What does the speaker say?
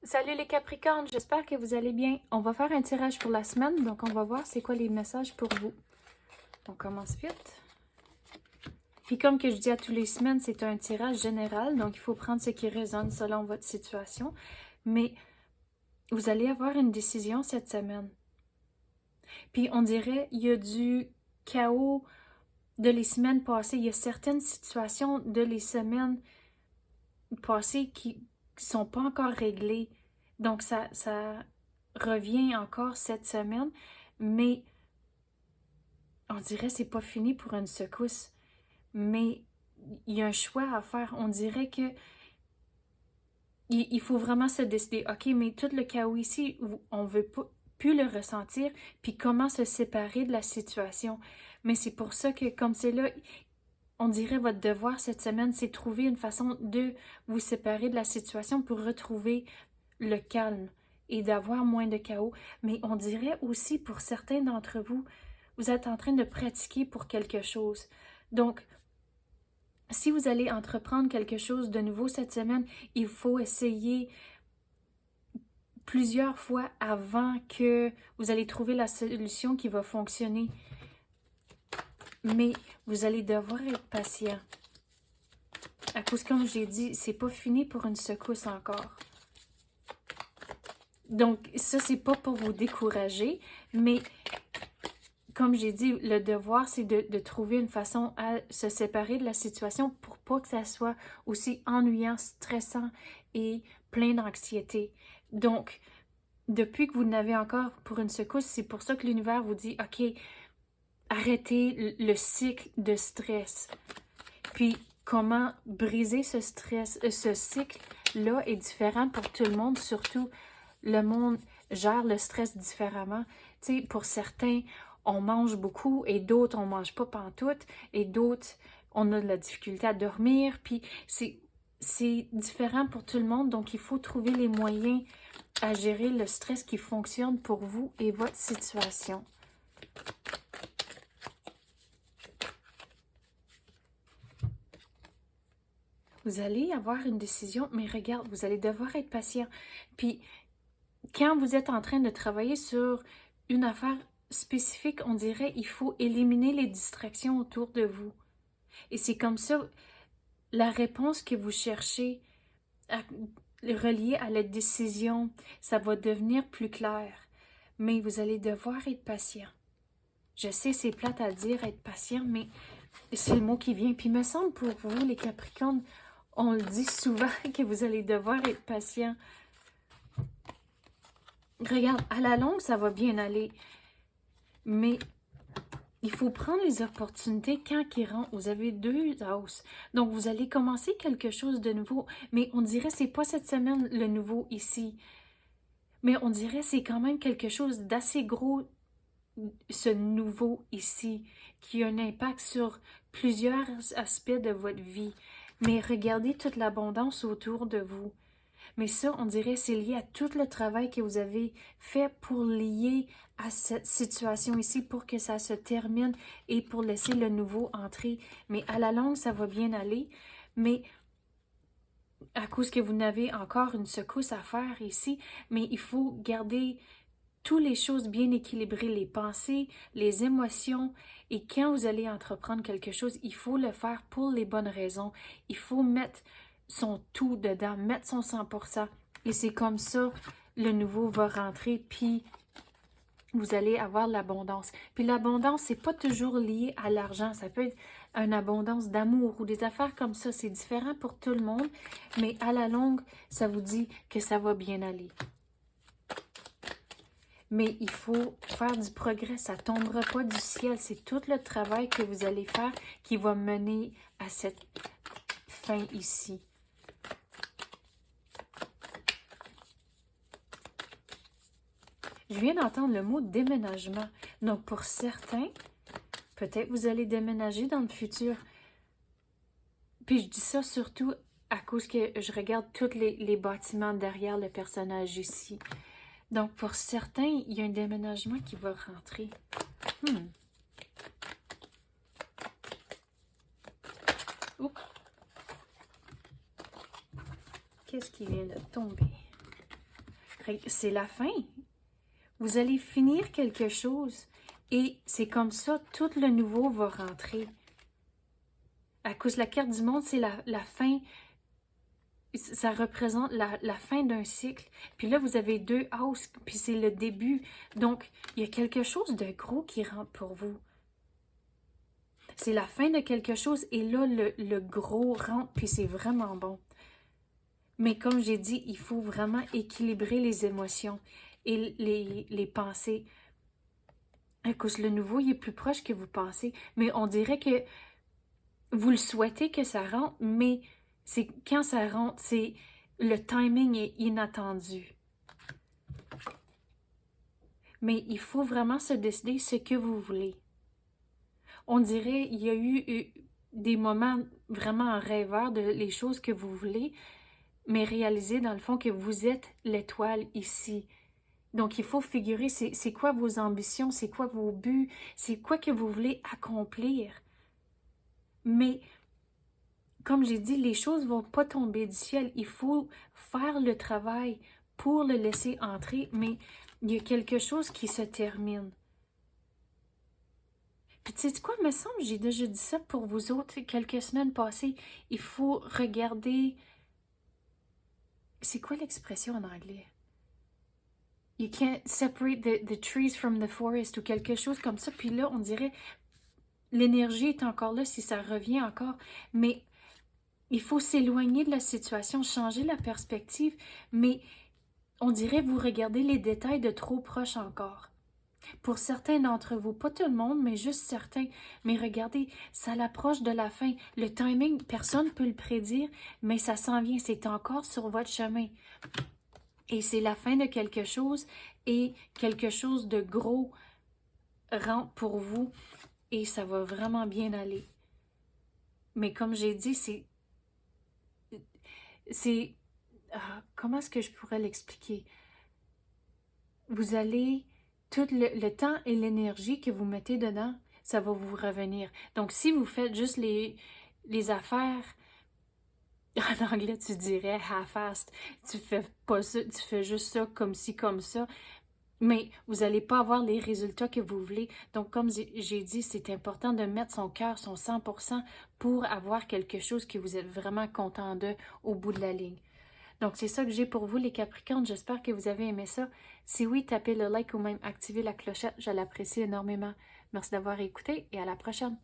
Salut les Capricornes, j'espère que vous allez bien. On va faire un tirage pour la semaine, donc on va voir c'est quoi les messages pour vous. On commence vite. Puis comme que je dis à tous les semaines, c'est un tirage général, donc il faut prendre ce qui résonne selon votre situation. Mais vous allez avoir une décision cette semaine. Puis on dirait, il y a du chaos de les semaines passées. Il y a certaines situations de les semaines passées qui sont pas encore réglées. Donc ça revient encore cette semaine, mais on dirait que c'est pas fini pour une secousse. Mais il y a un choix à faire. On dirait que il faut vraiment se décider. OK, mais tout le chaos ici, on veut pas plus le ressentir, puis comment se séparer de la situation. Mais c'est pour ça que comme c'est là, on dirait votre devoir cette semaine, c'est trouver une façon de vous séparer de la situation pour retrouver le calme et d'avoir moins de chaos. Mais on dirait aussi pour certains d'entre vous, vous êtes en train de pratiquer pour quelque chose. Donc, si vous allez entreprendre quelque chose de nouveau cette semaine, il faut essayer plusieurs fois avant que vous allez trouver la solution qui va fonctionner. Mais vous allez devoir être patient. À cause, comme j'ai dit, c'est pas fini pour une secousse encore. Donc, ça, c'est pas pour vous décourager, mais comme j'ai dit, le devoir, c'est de trouver une façon à se séparer de la situation pour pas que ça soit aussi ennuyant, stressant et plein d'anxiété. Donc, depuis que vous n'avez encore pour une secousse, c'est pour ça que l'univers vous dit, OK, arrêtez le cycle de stress. Puis, comment briser ce stress, ce cycle-là est différent pour tout le monde, surtout le monde gère le stress différemment. Tu sais, pour certains, on mange beaucoup et d'autres, on mange pas pantoute et d'autres, on a de la difficulté à dormir. Puis c'est différent pour tout le monde, donc il faut trouver les moyens à gérer le stress qui fonctionne pour vous et votre situation. Vous allez avoir une décision, mais regarde, vous allez devoir être patient. Puis, quand vous êtes en train de travailler sur une affaire spécifique, on dirait il faut éliminer les distractions autour de vous. Et c'est comme ça, la réponse que vous cherchez reliée à la décision, ça va devenir plus clair. Mais vous allez devoir être patient. Je sais, c'est plate à dire, être patient, mais c'est le mot qui vient. Puis il me semble pour vous, les Capricornes, on le dit souvent que vous allez devoir être patient. Regarde, à la longue, ça va bien aller. Mais il faut prendre les opportunités quand ils rentrent. Vous avez deux hausses. Donc, vous allez commencer quelque chose de nouveau. Mais on dirait que c'est pas cette semaine le nouveau ici. Mais on dirait que c'est quand même quelque chose d'assez gros, ce nouveau ici, qui a un impact sur plusieurs aspects de votre vie. Mais regardez toute l'abondance autour de vous. Mais ça, on dirait, c'est lié à tout le travail que vous avez fait pour lier à cette situation ici, pour que ça se termine et pour laisser le nouveau entrer. Mais à la longue, ça va bien aller. Mais à cause que vous n'avez encore une secousse à faire ici, mais il faut garder toutes les choses bien équilibrées, les pensées, les émotions. Et quand vous allez entreprendre quelque chose, il faut le faire pour les bonnes raisons. Il faut mettre son tout dedans, mettre son 100%. Et c'est comme ça, le nouveau va rentrer, puis vous allez avoir l'abondance. Puis l'abondance, c'est pas toujours lié à l'argent. Ça peut être une abondance d'amour ou des affaires comme ça. C'est différent pour tout le monde, mais à la longue, ça vous dit que ça va bien aller. Mais il faut faire du progrès, ça ne tombera pas du ciel. C'est tout le travail que vous allez faire qui va mener à cette fin ici. Je viens d'entendre le mot déménagement. Donc pour certains, peut-être vous allez déménager dans le futur. Puis je dis ça surtout à cause que je regarde tous les bâtiments derrière le personnage ici. Donc pour certains, il y a un déménagement qui va rentrer. Oups. Qu'est-ce qui vient de tomber? C'est la fin. Vous allez finir quelque chose et c'est comme ça, tout le nouveau va rentrer. À cause de la carte du monde, c'est la fin. Ça représente la fin d'un cycle. Puis là, vous avez 2 As, puis c'est le début. Donc, il y a quelque chose de gros qui rentre pour vous. C'est la fin de quelque chose et là, le gros rentre, puis c'est vraiment bon. Mais comme j'ai dit, il faut vraiment équilibrer les émotions et les pensées. À cause le nouveau, il est plus proche que vous pensez. Mais on dirait que vous le souhaitez que ça rentre, mais c'est quand ça rentre, c'est le timing est inattendu. Mais il faut vraiment se décider ce que vous voulez. On dirait il y a eu des moments vraiment rêveurs de les choses que vous voulez, mais réaliser dans le fond que vous êtes l'étoile ici. Donc, il faut figurer c'est quoi vos ambitions, c'est quoi vos buts, c'est quoi que vous voulez accomplir. Mais, comme j'ai dit, les choses ne vont pas tomber du ciel. Il faut faire le travail pour le laisser entrer, mais il y a quelque chose qui se termine. Puis, tu sais quoi, il me semble, j'ai déjà dit ça pour vous autres quelques semaines passées. Il faut regarder... C'est quoi l'expression en anglais? You can't separate the trees from the forest ou quelque chose comme ça. Puis là, on dirait l'énergie est encore là si ça revient encore. Mais il faut s'éloigner de la situation, changer la perspective. Mais on dirait vous regardez les détails de trop proche encore. Pour certains d'entre vous, pas tout le monde, mais juste certains. Mais regardez, ça l'approche de la fin. Le timing, personne ne peut le prédire, mais ça s'en vient. C'est encore sur votre chemin. Et c'est la fin de quelque chose et quelque chose de gros rentre pour vous et ça va vraiment bien aller. Mais comme j'ai dit, comment est-ce que je pourrais l'expliquer? Vous allez, tout le temps et l'énergie que vous mettez dedans, ça va vous revenir. Donc, si vous faites juste les affaires, en anglais, tu dirais half-assed. Tu fais pas ça, tu fais juste ça comme ci, comme ça. Mais vous n'allez pas avoir les résultats que vous voulez. Donc, comme j'ai dit, c'est important de mettre son cœur, son 100% pour avoir quelque chose que vous êtes vraiment content de au bout de la ligne. Donc, c'est ça que j'ai pour vous, les Capricornes. J'espère que vous avez aimé ça. Si oui, tapez le like ou même activez la clochette. Je l'apprécie énormément. Merci d'avoir écouté et à la prochaine.